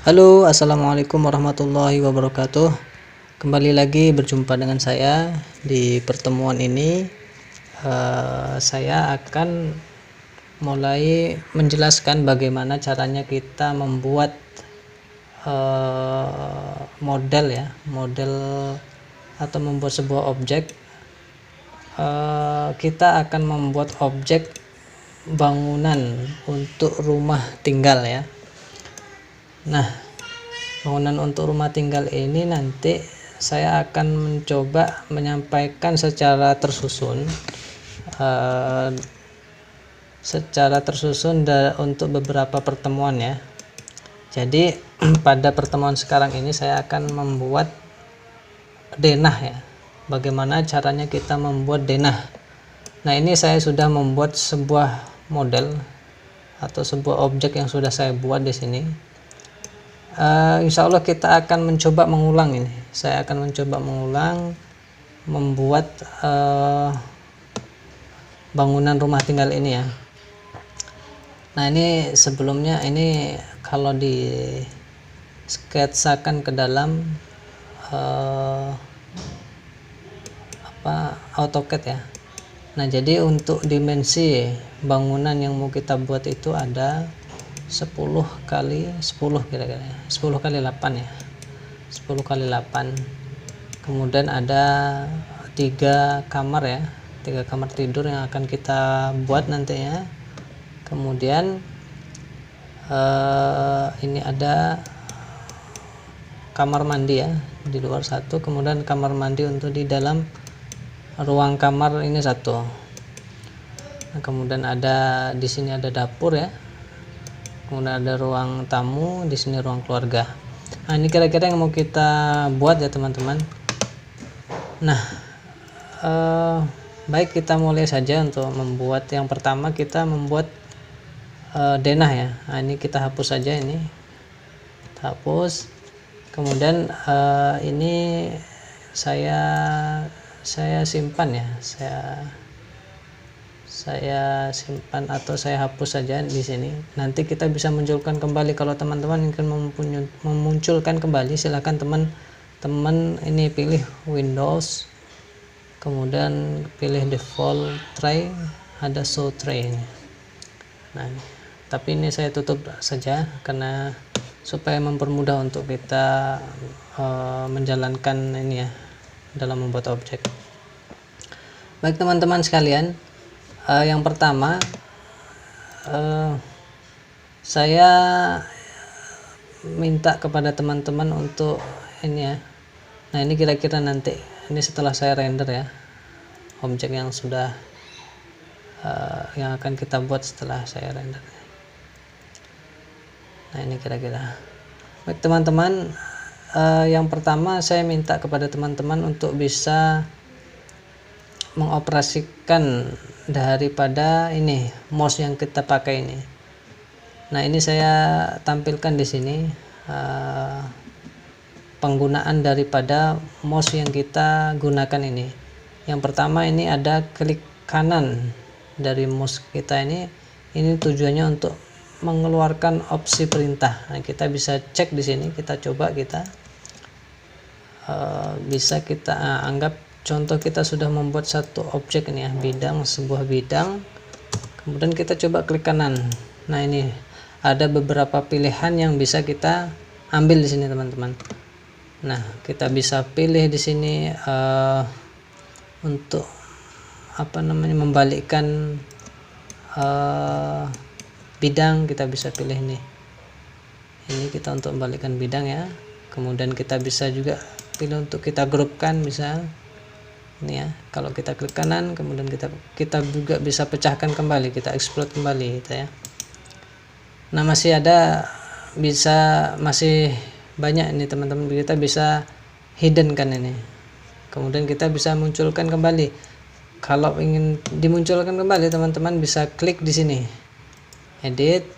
Halo, assalamualaikum warahmatullahi wabarakatuh. Kembali lagi berjumpa dengan saya di pertemuan ini. Saya akan mulai menjelaskan bagaimana caranya kita membuat model atau membuat sebuah objek. Kita akan membuat objek bangunan untuk rumah tinggal ya. Nah, bangunan untuk rumah tinggal ini nanti saya akan mencoba menyampaikan secara tersusun untuk beberapa pertemuan ya. Jadi pada pertemuan sekarang ini saya akan membuat denah ya. Bagaimana caranya kita membuat denah. Nah, ini saya sudah membuat sebuah model atau sebuah objek yang sudah saya buat di sini. Insya Allah kita akan mencoba mengulang ini. Saya akan mencoba mengulang membuat bangunan rumah tinggal ini ya. Nah, ini sebelumnya ini kalau di sketsakan ke dalam AutoCAD ya. Nah, jadi untuk dimensi bangunan yang mau kita buat itu ada 10 kali 10 kira-kira 10 kali 8 ya, 10 kali 8. Kemudian ada 3 kamar ya, 3 kamar tidur yang akan kita buat nantinya. Kemudian ini ada kamar mandi ya di luar satu, kemudian kamar mandi untuk di dalam ruang kamar ini satu. Nah, kemudian ada di sini ada dapur ya. Kemudian ada ruang tamu, di sini ruang keluarga. Nah, ini kira-kira yang mau kita buat ya teman-teman. Nah, baik, kita mulai saja untuk membuat. Yang pertama kita membuat denah ya. Nah, ini kita hapus saja ini. Kita hapus. Kemudian ini saya simpan ya. Saya simpan atau saya hapus saja di sini. Nanti kita bisa munculkan kembali. Kalau teman-teman ingin memunculkan kembali, silahkan teman-teman ini pilih Windows, kemudian pilih default tray, ada show tray ini. Nah, tapi ini saya tutup saja karena supaya mempermudah untuk kita menjalankan ini ya dalam membuat objek. Baik teman-teman sekalian, yang pertama saya minta kepada teman-teman untuk ini ya. Nah, ini kira-kira nanti ini setelah saya render ya objek yang sudah yang akan kita buat setelah saya render. Nah, ini kira-kira. Baik teman-teman, yang pertama saya minta kepada teman-teman untuk bisa mengoperasikan daripada ini mouse yang kita pakai ini. Nah, ini saya tampilkan di sini penggunaan daripada mouse yang kita gunakan ini. Yang pertama ini ada klik kanan dari mouse kita ini tujuannya untuk mengeluarkan opsi perintah. Nah, kita bisa cek di sini, kita coba bisa kita anggap contoh kita sudah membuat satu objek ini ya, sebuah bidang. Kemudian kita coba klik kanan. Nah, ini ada beberapa pilihan yang bisa kita ambil di sini teman-teman. Nah, kita bisa pilih di sini untuk membalikkan bidang, kita bisa pilih ini kita untuk membalikkan bidang ya. Kemudian kita bisa juga pilih untuk kita grupkan, bisa ini ya. Kalau kita klik kanan, kemudian kita juga bisa pecahkan kembali, kita explode kembali gitu ya. Nah, masih banyak ini teman-teman, kita bisa hidden kan ini. Kemudian kita bisa munculkan kembali. Kalau ingin dimunculkan kembali, teman-teman bisa klik di sini edit,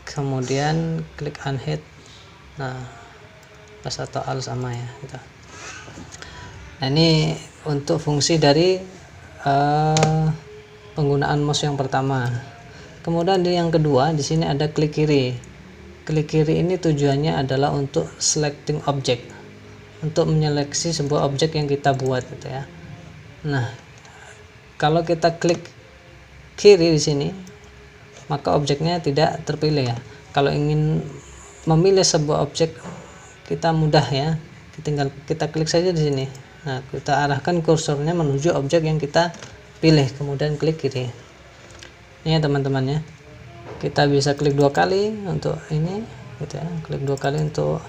kemudian klik unhide. Nah, pas atau al sama ya gitu. Nah, ini untuk fungsi dari penggunaan mouse yang pertama. Kemudian yang kedua, di sini ada klik kiri. klik kiri ini tujuannya adalah untuk selecting object, untuk menyeleksi sebuah objek yang kita buat gitu ya. Nah, kalau kita klik kiri di sini, maka objeknya tidak terpilih ya. Kalau ingin memilih sebuah objek, kita mudah ya, tinggal kita klik saja di sini. Nah, kita arahkan kursornya menuju objek yang kita pilih, kemudian klik kiri. Ini ya teman-teman ya, kita bisa klik 2 kali untuk ini gitu ya, klik 2 kali untuk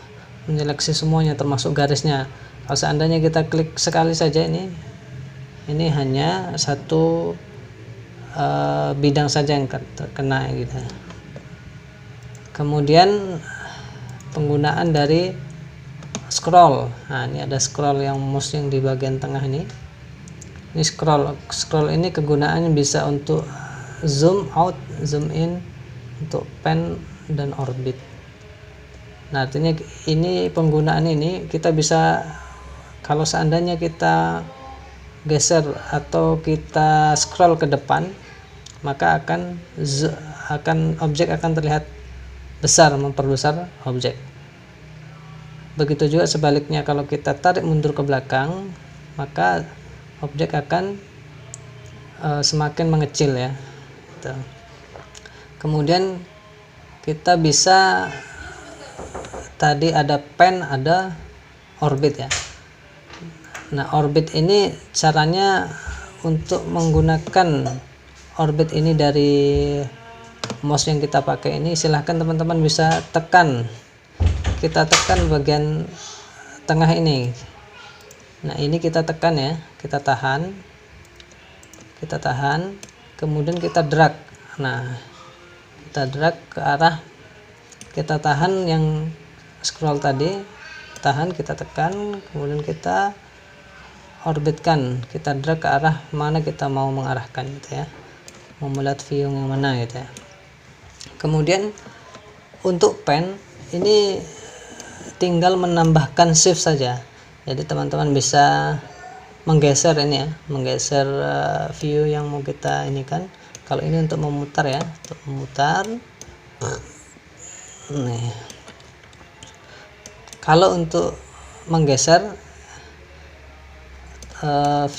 menyeleksi semuanya termasuk garisnya. Kalau seandainya kita klik sekali saja, ini hanya satu bidang saja yang terkena gitu. Kemudian penggunaan dari scroll. Nah, ini ada scroll yang mouse yang di bagian tengah ini. Ini scroll ini kegunaannya bisa untuk zoom out, zoom in, untuk pen dan orbit. Nah, artinya ini penggunaan ini kita bisa, kalau seandainya kita geser atau kita scroll ke depan, maka akan objek akan terlihat besar, memperbesar objek. Begitu juga sebaliknya, kalau kita tarik mundur ke belakang, maka objek akan semakin mengecil ya. Kemudian kita bisa, tadi ada pen, ada orbit ya. Nah, orbit ini caranya untuk menggunakan orbit ini dari mouse yang kita pakai ini, silahkan teman-teman bisa tekan, kita tekan bagian tengah ini. Nah, ini kita tekan ya, kita tahan, kemudian kita drag. Nah, kita drag ke arah, kita tahan yang scroll tadi, tahan, kita tekan, kemudian kita orbitkan, kita drag ke arah mana kita mau mengarahkan gitu ya, mau melihat view yang mana gitu ya. Kemudian untuk pen ini tinggal menambahkan shift saja, jadi teman-teman bisa menggeser ini ya, menggeser view yang mau kita ini kan. Kalau ini untuk memutar ya, untuk memutar. Nih, kalau untuk menggeser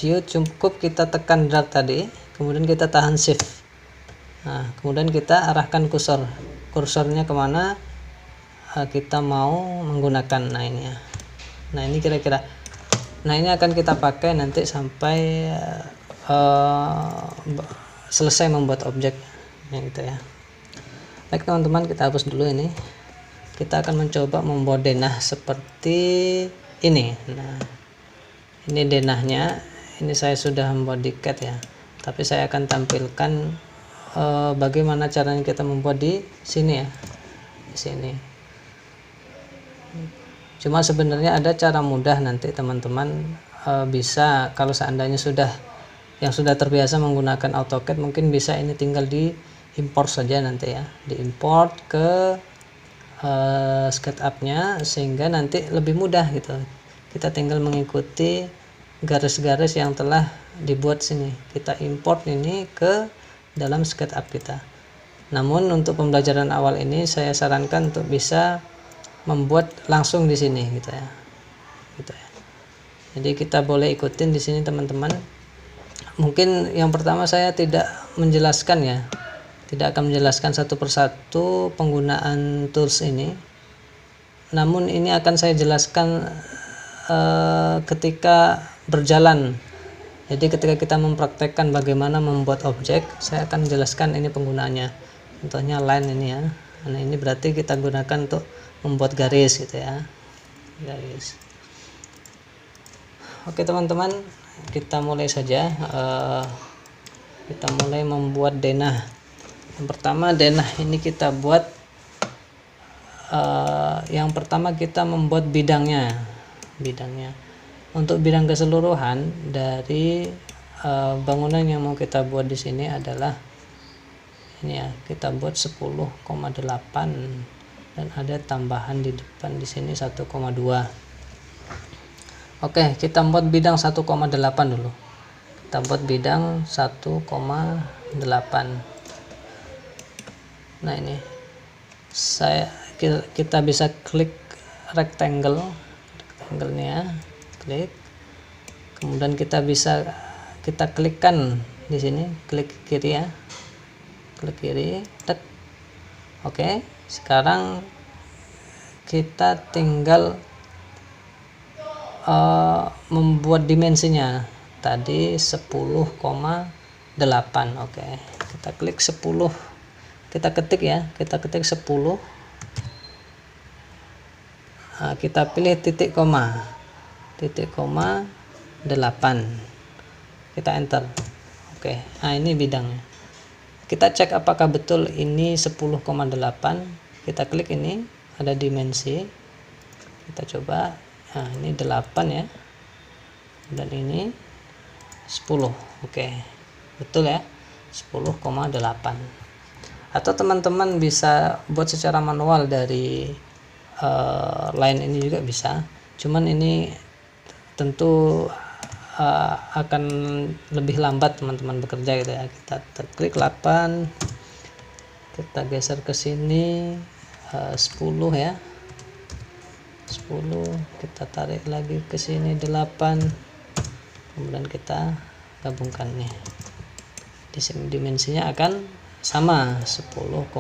view cukup kita tekan drag tadi, kemudian kita tahan shift. Nah, kemudian kita arahkan kursornya kemana kita mau menggunakan. Nah, ini ya. Nah, ini kira-kira. Nah, ini akan kita pakai nanti sampai selesai membuat objek gitu ya. Baik teman-teman, kita hapus dulu ini. Kita akan mencoba membuat denah seperti ini. Nah, ini denahnya, ini saya sudah membuat di CAD ya, tapi saya akan tampilkan bagaimana caranya kita membuat di sini ya, di sini. Cuma sebenarnya ada cara mudah, nanti teman-teman bisa, kalau seandainya sudah terbiasa menggunakan AutoCAD, mungkin bisa ini tinggal di import saja nanti ya, di import ke SketchUp-nya, sehingga nanti lebih mudah gitu. Kita tinggal mengikuti garis-garis yang telah dibuat sini, kita import ini ke dalam SketchUp kita. Namun untuk pembelajaran awal ini saya sarankan untuk bisa membuat langsung di sini gitu ya. Jadi kita boleh ikutin di sini teman-teman. Mungkin yang pertama saya tidak menjelaskan ya, tidak akan menjelaskan satu persatu penggunaan tools ini. Namun ini akan saya jelaskan ketika berjalan. Jadi ketika kita mempraktekkan bagaimana membuat objek, saya akan jelaskan ini penggunaannya. Contohnya line ini ya. Nah, ini berarti kita gunakan untuk membuat garis gitu ya. Garis. Oke teman-teman, kita mulai saja. Kita mulai membuat denah. Yang pertama, denah ini kita buat, yang pertama kita membuat bidangnya. Untuk bidang keseluruhan dari bangunan yang mau kita buat di sini adalah ini ya, kita buat 10,8 dan ada tambahan di depan di sini 1,2. Oke, kita buat bidang 1,8 dulu. Kita buat bidang 1,8. Nah, ini kita bisa klik rectangle nya ya, klik, kemudian kita klikkan di sini, klik kiri ya, klik kiri, tek. Oke, sekarang kita tinggal membuat dimensinya tadi 10,8. Oke, kita klik 10, kita ketik ya, kita ketik 10. Nah, kita pilih titik koma 8, kita enter. Oke, nah ini bidangnya, kita cek apakah betul ini 10,8. Kita klik ini, ada dimensi, kita coba. Nah ini 8 ya, dan ini 10. Oke, betul ya, 10,8. Atau teman-teman bisa buat secara manual dari line ini juga bisa, cuman ini tentu akan lebih lambat teman-teman bekerja gitu ya. Kita klik 8, kita geser ke sini 10 ya, 10, kita tarik lagi ke sini 8, kemudian kita gabungkan nih, di sini dimensinya akan sama 10,8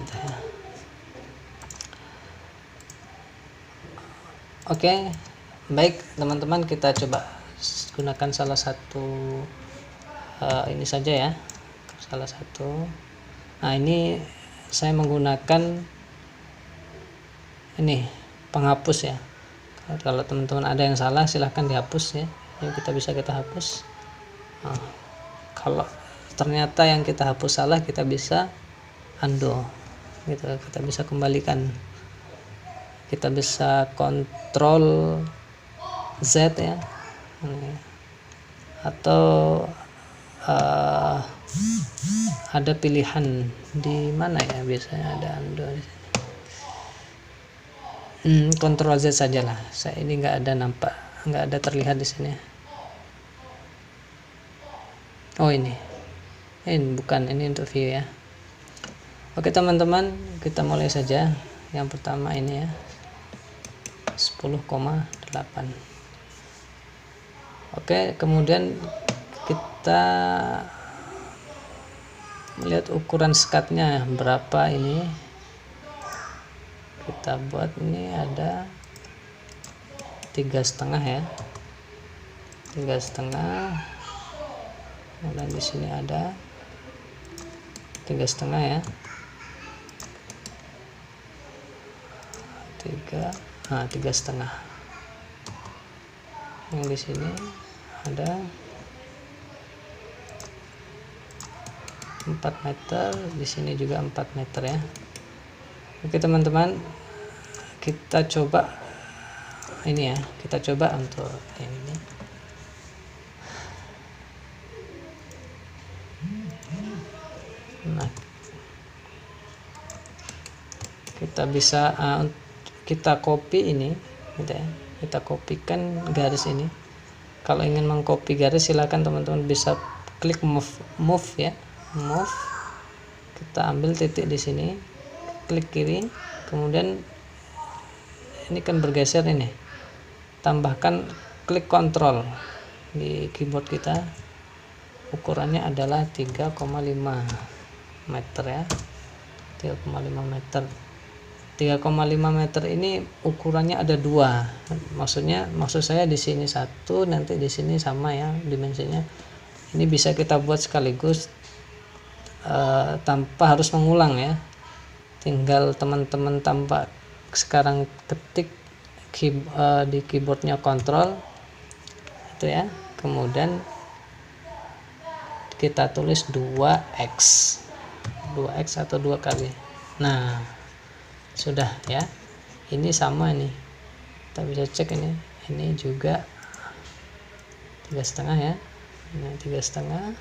gitu ya. Oke, baik teman-teman, kita coba gunakan salah satu ini saja ya, salah satu. Nah ini saya menggunakan ini penghapus ya. Kalau teman-teman ada yang salah silahkan dihapus ya. Ini kita hapus. Nah, kalau ternyata yang kita hapus salah, kita bisa undo gitu, kita bisa kembalikan. Kita bisa kontrol Z ya, atau ada pilihan di mana ya, biasanya ada undo di sini. Kontrol Z sajalah, saya ini nggak ada terlihat di sini. Oh ini bukan, ini untuk view ya. Oke teman-teman, kita mulai saja. Yang pertama ini ya, 10,8. Oke, kemudian kita melihat ukuran skatnya berapa ini. Kita buat ini ada 3,5 ya, 3,5. Kemudian di sini ada 3,5 ya, 3,5. Yang di sini ada 4 meter, di sini juga 4 meter ya. Oke teman-teman, kita coba ini ya, kita coba untuk ini. Nah, kita bisa kita copy ini gitu ya, kita kopikan garis ini. Kalau ingin mengcopy garis, silakan teman-teman bisa klik move ya, move. Kita ambil titik di sini, klik kiri, kemudian ini kan bergeser ini, tambahkan klik kontrol di keyboard kita. Ukurannya adalah 3,5 meter ya, 3,5 meter. 3,5 meter ini ukurannya ada 2. Maksud saya di sini 1, nanti di sini sama ya dimensinya. Ini bisa kita buat sekaligus tanpa harus mengulang ya. Tinggal teman-teman sekarang ketik di keyboardnya kontrol itu ya, kemudian kita tulis 2x atau 2 kali. Nah sudah ya, ini sama nih, kita bisa cek ini juga 3,5 ya, ini 3,5,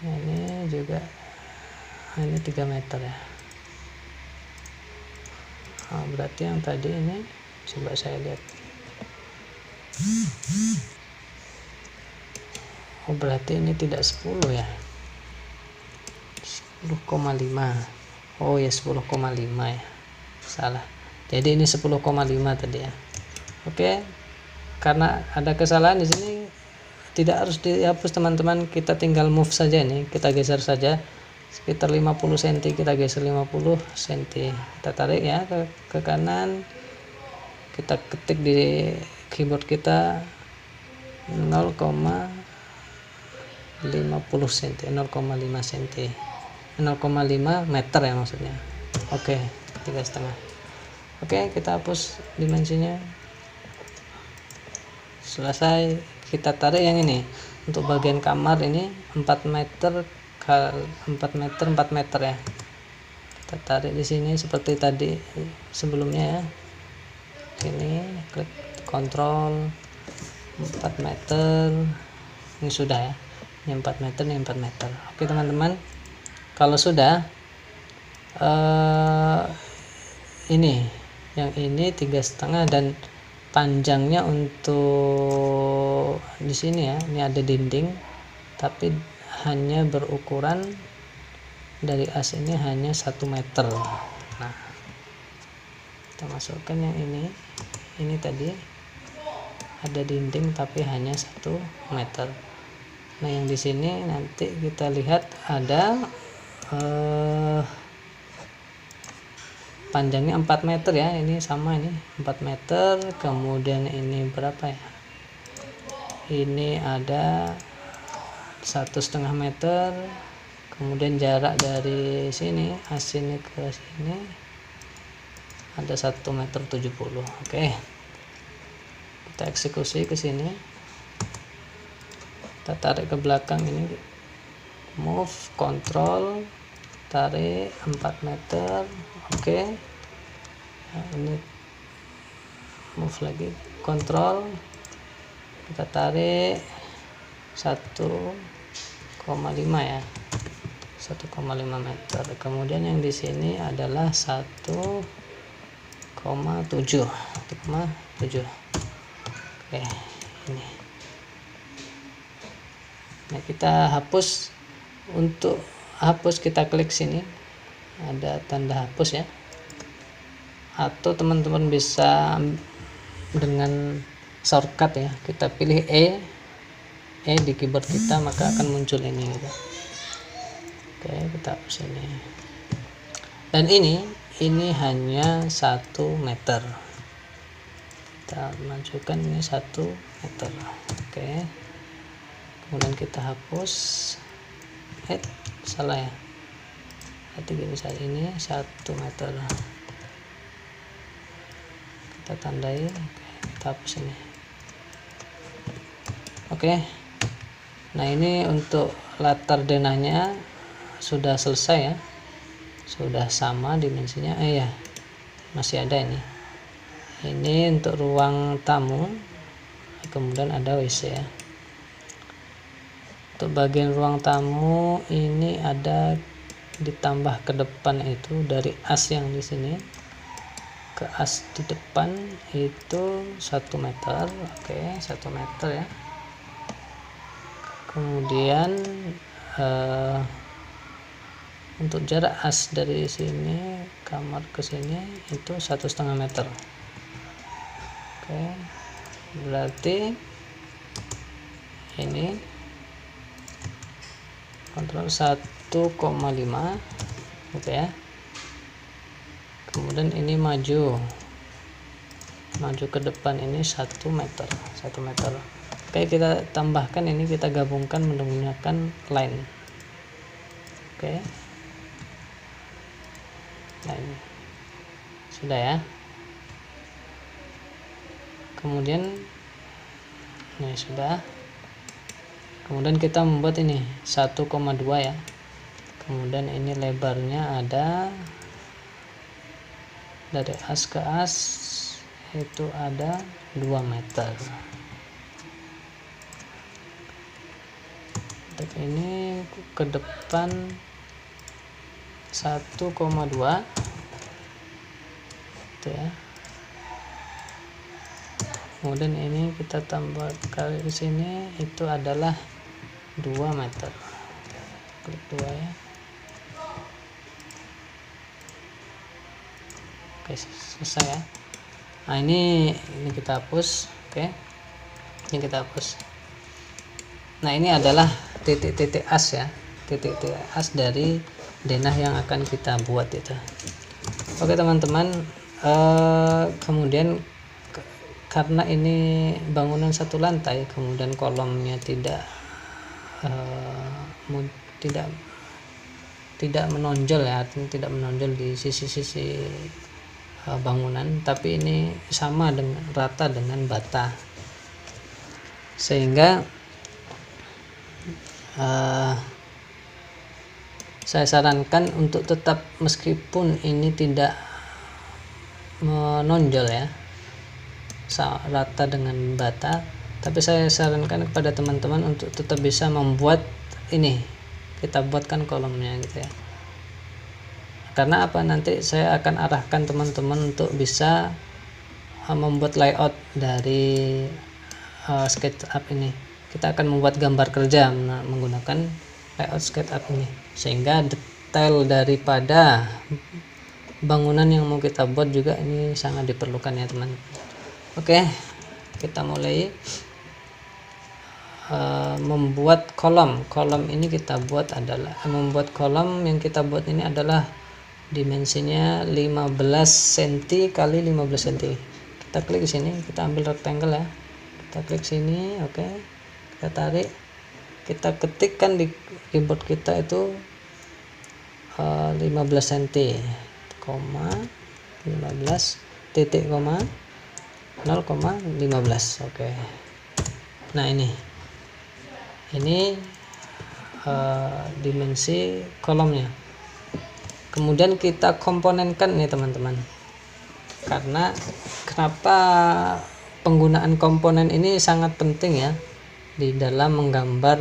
ini juga, ini 3 meter ya. Nah, berarti yang tadi ini, coba saya lihat, oh berarti ini tidak 10 ya, 10,5. oh ya 10,5 ya, salah, jadi ini 10,5 tadi ya. Oke, karena ada kesalahan di sini tidak harus dihapus teman-teman, kita tinggal move saja, ini kita geser saja sekitar 50 cm, kita geser 50 cm, kita tarik ya ke kanan, kita ketik di keyboard kita 0,50 cm, 0,5 cm, 0,5 meter ya maksudnya. Oke, 3,5. Oke, kita hapus dimensinya. Selesai, kita tarik yang ini untuk bagian kamar ini 4 meter kali 4 meter 4 meter ya. Kita tarik di sini seperti tadi sebelumnya ya. Ini klik kontrol 4 meter, ini sudah ya, ini 4 meter, ini 4 meter. Oke teman-teman, kalau sudah ini yang ini 3,5 dan panjangnya untuk di sini ya, ini ada dinding tapi hanya berukuran dari as ini hanya 1 meter. Nah, kita masukkan yang ini tadi ada dinding tapi hanya 1 meter. Nah, yang di sini nanti kita lihat ada panjangnya 4 meter ya, ini sama, ini 4 meter, kemudian ini berapa ya, ini ada 1,5 meter, kemudian jarak dari sini as ini ke sini ada 1,70 meter. Oke, kita eksekusi ke sini, kita tarik ke belakang, ini move control, tarik 4 meter. Oke, nah, ini move lagi kontrol, kita tarik 1,5 ya, 1,5 meter. Kemudian yang di sini adalah 1,7. Oke, ini. Nah, kita hapus. Untuk hapus kita klik sini, ada tanda hapus ya, atau teman-teman bisa dengan shortcut ya, kita pilih E di keyboard kita, maka akan muncul ini gitu. Oke, kita hapus ini, dan ini hanya 1 meter, kita majukan ini 1 meter. Oke, kemudian kita hapus, salah ya, berarti gini saat ini 1 meter, kita tandai. Kita hapus ini. Oke, nah ini untuk latar denahnya sudah selesai ya, sudah sama dimensinya. Ya, masih ada ini untuk ruang tamu, kemudian ada WC ya. Untuk bagian ruang tamu ini ada ditambah ke depan itu dari as yang di sini ke as di depan itu 1 meter. Oke, 1 meter ya. Kemudian untuk jarak as dari sini kamar ke sini itu 1,5 meter. Oke, berarti ini kontrol 1,5 gitu ya. Kemudian ini maju ke depan ini 1 meter. Oke, kita tambahkan ini, kita gabungkan menggunakan line. Oke, nah ini sudah ya. Kemudian ini sudah. Kemudian kita membuat ini 1,2 ya. Kemudian ini lebarnya ada dari as ke as itu ada 2 meter. Untuk ini ke depan 1,2 itu ya. Kemudian ini kita tambah kali di sini itu adalah 2 meter. Klik 2 ya. Oke, selesai ya. Nah, ini kita hapus. Oke, ini kita hapus. Nah, ini adalah titik-titik as ya, titik-titik as dari denah yang akan kita buat itu. Oke teman-teman, kemudian karena ini bangunan satu lantai, kemudian kolomnya tidak menonjol ya, artinya tidak menonjol di sisi-sisi bangunan, tapi ini sama dengan rata dengan bata, sehingga saya sarankan untuk tetap, meskipun ini tidak menonjol ya rata dengan bata, tapi saya sarankan kepada teman-teman untuk tetap bisa membuat ini, kita buatkan kolomnya gitu ya. Karena apa, nanti saya akan arahkan teman-teman untuk bisa membuat layout dari SketchUp ini. Kita akan membuat gambar kerja menggunakan layout SketchUp ini, sehingga detail daripada bangunan yang mau kita buat juga ini sangat diperlukan ya teman. Oke, kita mulai membuat kolom. Kolom ini kita buat adalah kolom yang kita buat ini adalah dimensinya 15 cm kali 15 cm. Kita klik di sini, kita ambil rectangle ya, kita klik sini. Oke, kita tarik, kita ketikkan di keyboard kita itu 15 cm, 15 titik, 0,15. Oke, nah ini dimensi kolomnya. Kemudian kita komponenkan nih teman-teman. Karena kenapa penggunaan komponen ini sangat penting ya di dalam menggambar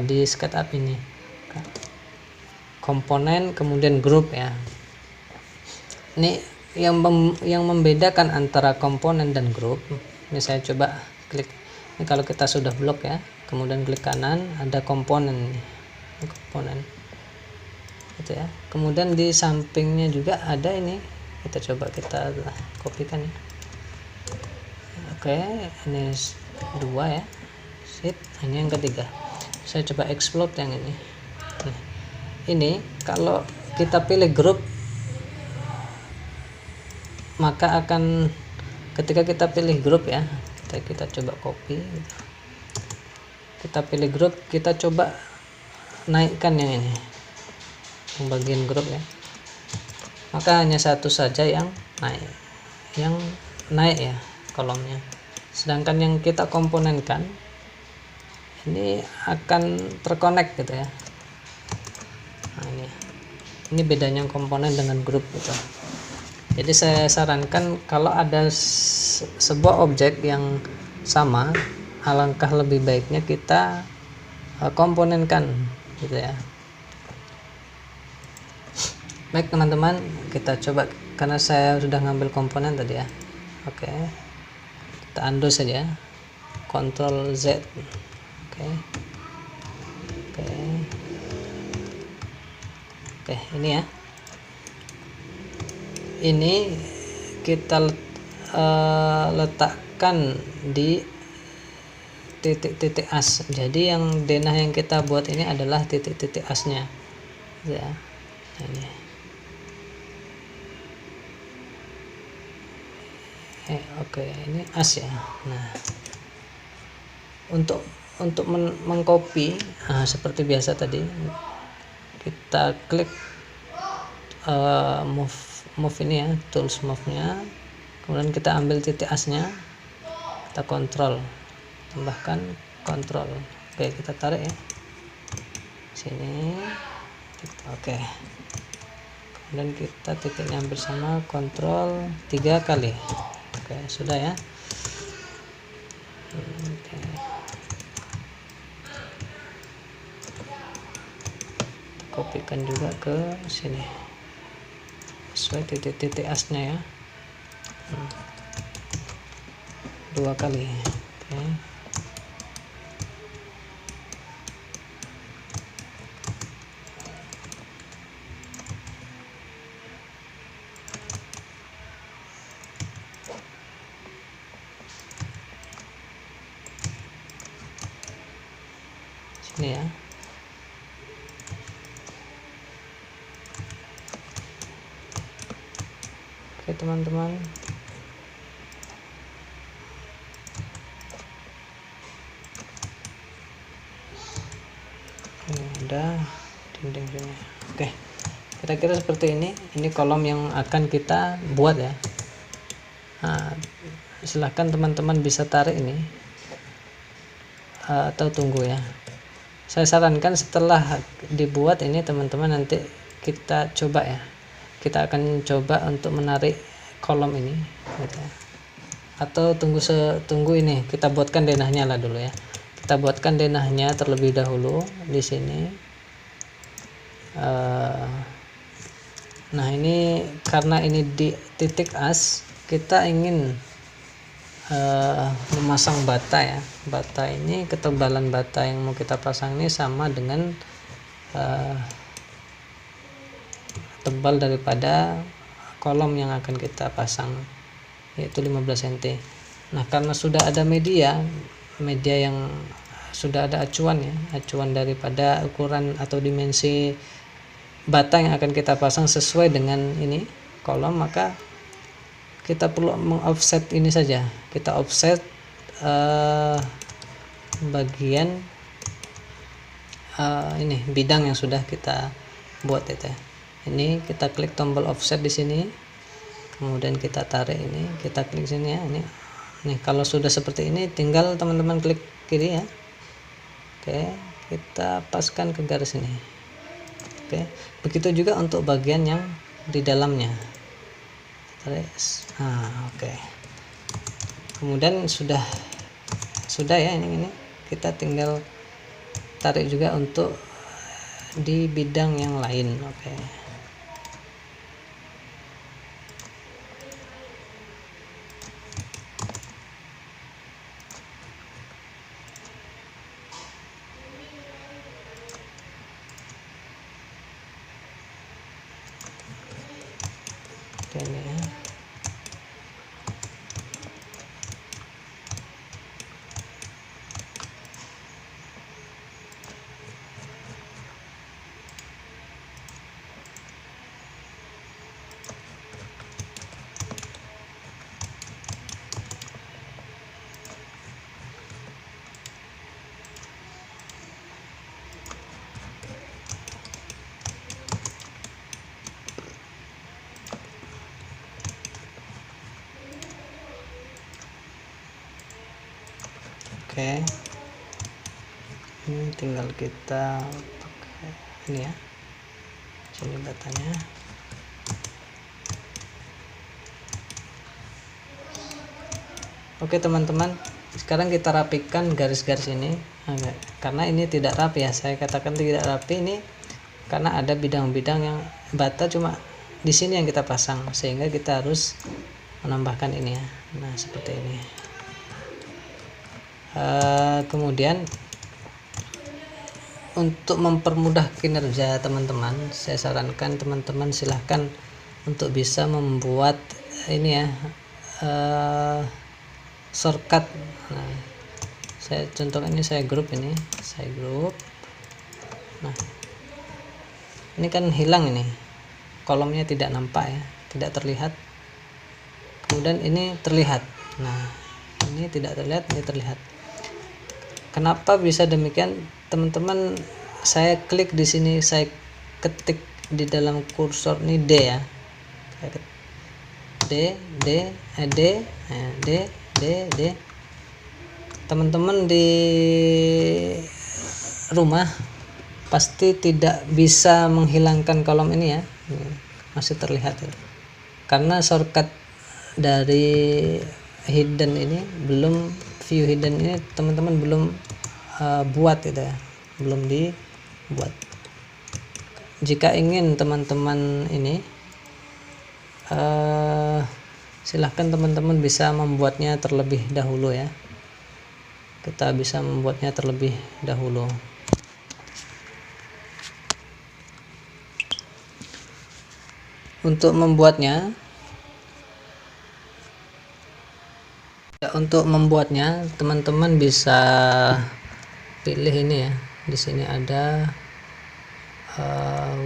di SketchUp ini. Komponen kemudian grup ya. Ini yang membedakan antara komponen dan grup. Ini saya coba klik. Ini kalau kita sudah blok ya, kemudian klik kanan, ada komponen. Ini komponen. Gitu ya. Kemudian di sampingnya juga ada ini. Kita coba kita kopikan ya. Oke, ini 2 ya. Sip. Ini yang ketiga. Saya coba explode yang ini. Nah, ini kalau kita pilih grup, maka akan ketika kita pilih grup ya, kita coba copy, kita pilih grup, kita coba naikkan yang ini, yang bagian grup ya, maka hanya satu saja yang naik ya kolomnya, sedangkan yang kita komponenkan ini akan terkonek gitu ya. Nah, ini bedanya komponen dengan grup gitu. Jadi saya sarankan kalau ada sebuah objek yang sama, alangkah lebih baiknya kita komponenkan gitu ya. Baik teman-teman, kita coba, karena saya sudah ngambil komponen tadi ya. Oke, kita undo saja, Ctrl Z. Oke, ini ya. Ini kita letakkan di titik-titik as. Jadi yang denah yang kita buat ini adalah titik-titik asnya ya. Ini oke, ini as ya. Nah, untuk mengcopy, seperti biasa tadi, kita klik move ini ya, tools move nya, kemudian kita ambil titik asnya, kita kontrol, tambahkan kontrol. Oke, kita tarik ya sini. Oke, kemudian kita titiknya hampir sama, kontrol 3 kali. Oke, sudah ya. Oke, kopikan juga ke sini sesuai titik-titik asnya ya, 2 kali. Oke. ini ya. Oke teman-teman, ini ada dinding sini. Oke, kira-kira seperti ini. Ini kolom yang akan kita buat ya. Nah, silahkan teman-teman bisa tarik ini atau tunggu ya. Saya sarankan setelah dibuat ini teman-teman, nanti kita coba ya, kita akan coba untuk menarik kolom ini gitu ya. Atau tunggu ini, kita buatkan denahnya lah dulu ya. Kita buatkan denahnya terlebih dahulu di sini. Nah ini karena ini di titik as, kita ingin memasang bata ya. Bata ini, ketebalan bata yang mau kita pasang ini sama dengan tebal daripada kolom yang akan kita pasang, yaitu 15 cm. Nah karena sudah ada media yang sudah ada acuan ya, acuan daripada ukuran atau dimensi bata yang akan kita pasang sesuai dengan ini kolom, maka kita perlu mengoffset ini saja. Kita offset bagian ini bidang yang sudah kita buat itu ya. Ini kita klik tombol offset di sini, kemudian kita tarik ini, kita klik sini ya. Ini kalau sudah seperti ini, tinggal teman-teman klik kiri ya. Oke, kita paskan ke garis ini. Oke, begitu juga untuk bagian yang di dalamnya. Oke. Kemudian sudah ya ini kita tinggal tarik juga untuk di bidang yang lain. Oke. Ini ya. Oke, ini tinggal kita pakai ini ya, sini batanya. Oke teman-teman, sekarang kita rapikan garis-garis ini. Karena ini tidak rapi ya, saya katakan tidak rapi ini karena ada bidang-bidang yang bata cuma di sini yang kita pasang, sehingga kita harus menambahkan ini ya. Nah seperti ini. Kemudian untuk mempermudah kinerja teman-teman, saya sarankan teman-teman silahkan untuk bisa membuat ini ya, shortcut. Nah, saya contohkan ini, saya grup. Nah ini kan hilang, ini kolomnya tidak nampak ya, tidak terlihat. Kemudian ini terlihat. Nah ini tidak terlihat, ini terlihat. Kenapa bisa demikian teman-teman? Saya klik di sini, saya ketik di dalam kursor ini D ya, D. Teman-teman di rumah pasti tidak bisa menghilangkan kolom ini ya, masih terlihat ya. Karena shortcut dari hidden ini belum, view hidden ini teman-teman belum buat gitu ya, belum dibuat. Jika ingin teman-teman ini silahkan teman-teman bisa membuatnya terlebih dahulu ya. Kita bisa membuatnya terlebih dahulu. Untuk membuatnya teman-teman bisa pilih ini ya, Di sini ada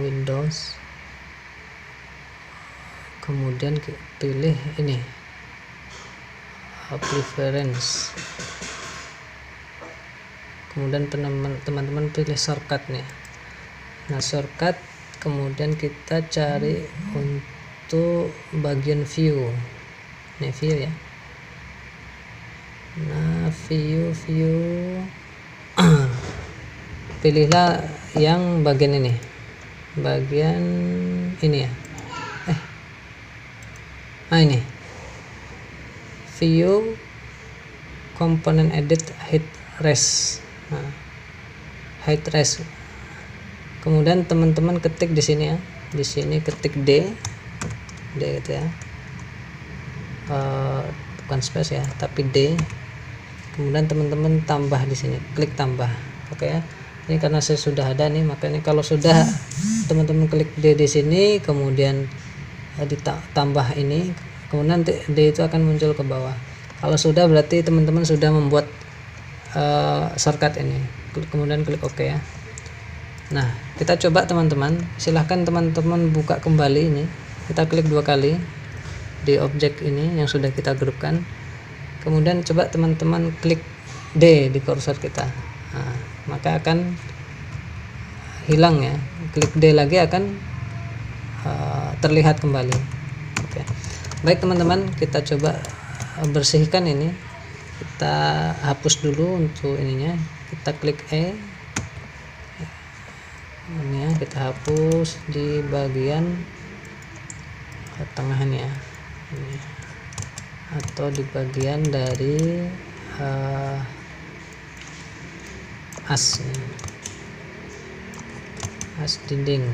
Windows, kemudian pilih ini preference, kemudian teman-teman pilih shortcut nih. Nah, shortcut kemudian kita cari untuk bagian view. Ini view ya. Nah, view pilihlah yang bagian ini, bagian ini ya. Ini view component edit height rest. Nah, height rest. Kemudian teman-teman ketik di sini ya, di sini ketik D gitu ya, bukan space ya, tapi D. Kemudian teman-teman tambah di sini, klik tambah. Oke ya. Ini karena saya sudah ada nih, makanya kalau sudah teman-teman klik D di sini, kemudian ditambah ini, kemudian D itu akan muncul ke bawah. Kalau sudah berarti teman-teman sudah membuat shortcut ini. Kemudian klik OK ya. Nah, kita coba teman-teman, silahkan teman-teman buka kembali ini. Kita klik 2 kali di objek ini yang sudah kita grupkan. Kemudian coba teman-teman klik D di kursor kita. Nah, maka akan hilang ya. Klik D lagi akan terlihat kembali. Oke. Baik teman-teman, kita coba bersihkan ini. Kita hapus dulu untuk ininya. Kita klik E. Ini ya, kita hapus di bagian tengahnya ini, atau di bagian dari as dinding.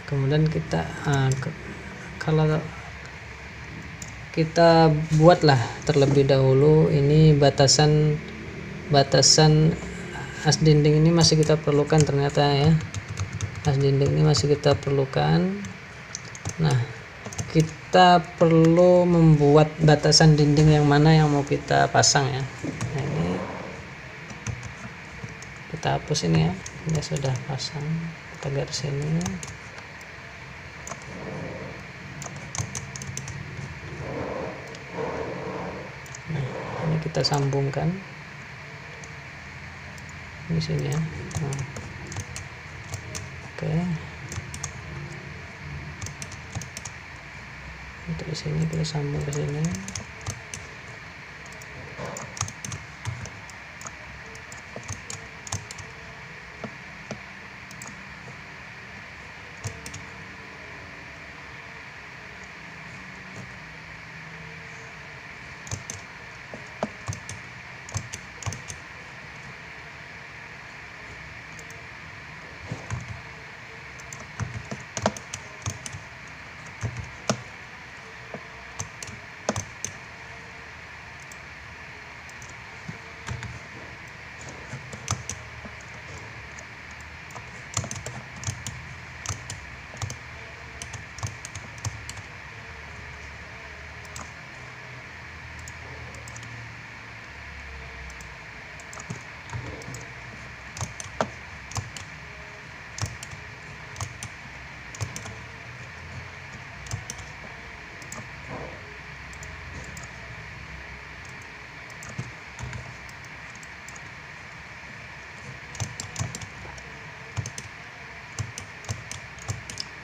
Kemudian kita kalau kita buatlah terlebih dahulu ini batasan as dinding ini masih kita perlukan ternyata ya. As dinding ini masih kita perlukan. Nah, kita perlu membuat batasan dinding yang mana yang mau kita pasang ya. Nah, ini kita hapus ini ya. Ini sudah pasang. Kita garis ini. Nah, ini kita sambungkan di sini ya. Nah, oke. Untuk di sini kita sambung ke sini.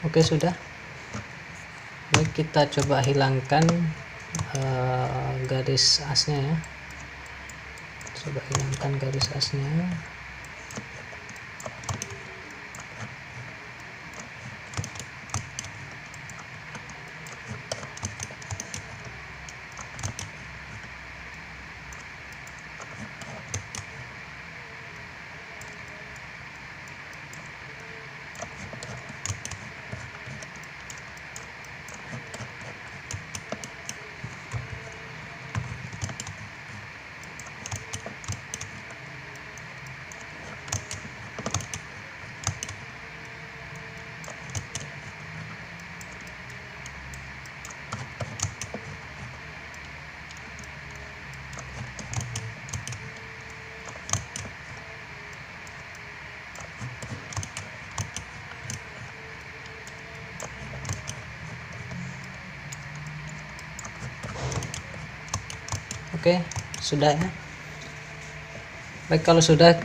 Oke, sudah. Baik, kita coba hilangkan garis asnya ya. Coba hilangkan garis asnya. Oke, sudah ya. Baik, kalau sudah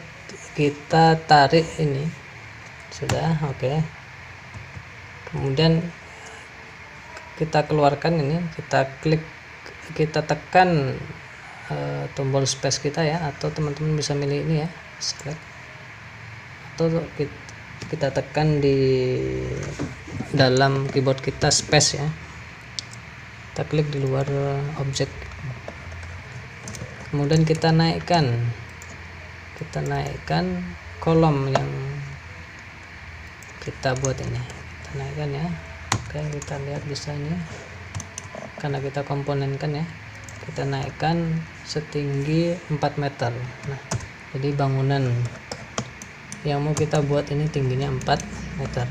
kita tarik ini sudah. Oke, kemudian kita keluarkan ini, kita klik, kita tekan tombol space kita ya, atau teman-teman bisa milih ini ya, select, atau kita tekan di dalam keyboard kita space ya, kita klik di luar objek, kemudian kita naikkan kolom yang kita buat ini, kita naikkan ya. Oke, kita lihat bisa ini karena kita komponenkan ya, kita naikkan setinggi 4 meter. Nah, jadi bangunan yang mau kita buat ini tingginya 4 meter.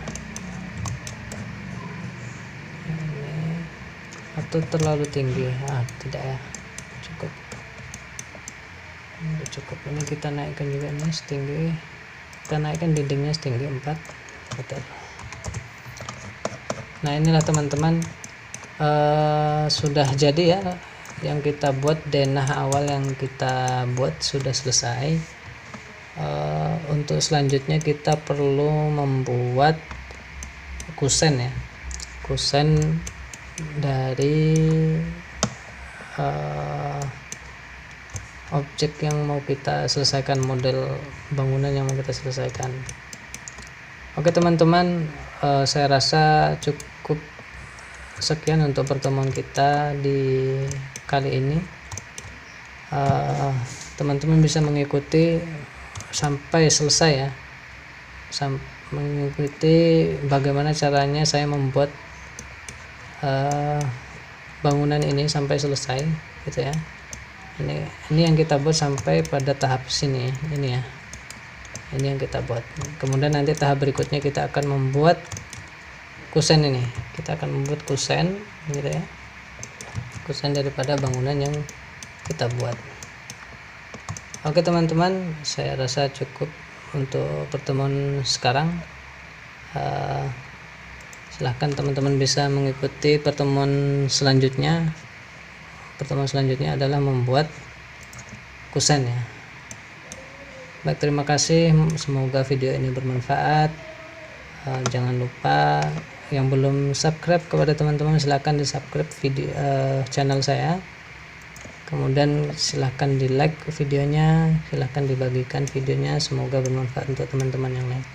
Ini, atau terlalu tinggi? Tidak ya, cukup. Ini cukup. Ini kita naikkan juga ini setinggi, kita naikkan dindingnya setinggi 4 meter. Nah, inilah teman-teman, sudah jadi ya yang kita buat. Denah awal yang kita buat sudah selesai. Untuk selanjutnya kita perlu membuat kusen ya, kusen dari objek yang mau kita selesaikan, model bangunan yang mau kita selesaikan. Oke teman-teman, saya rasa cukup sekian untuk pertemuan kita di kali ini. Teman-teman bisa mengikuti sampai selesai ya, mengikuti bagaimana caranya saya membuat bangunan ini sampai selesai gitu ya. Ini yang kita buat sampai pada tahap sini ini ya, ini yang kita buat. Kemudian nanti tahap berikutnya kita akan membuat kusen ini, kita akan membuat kusen gitu ya, kusen daripada bangunan yang kita buat. Oke teman-teman, saya rasa cukup untuk pertemuan sekarang. Silahkan teman-teman bisa mengikuti pertemuan selanjutnya. Pertemuan selanjutnya adalah membuat kusen ya. Baik, terima kasih, semoga video ini bermanfaat. Jangan lupa yang belum subscribe kepada teman-teman, silahkan di subscribe video channel saya. Kemudian silahkan di like videonya, silahkan dibagikan videonya, semoga bermanfaat untuk teman-teman yang lain.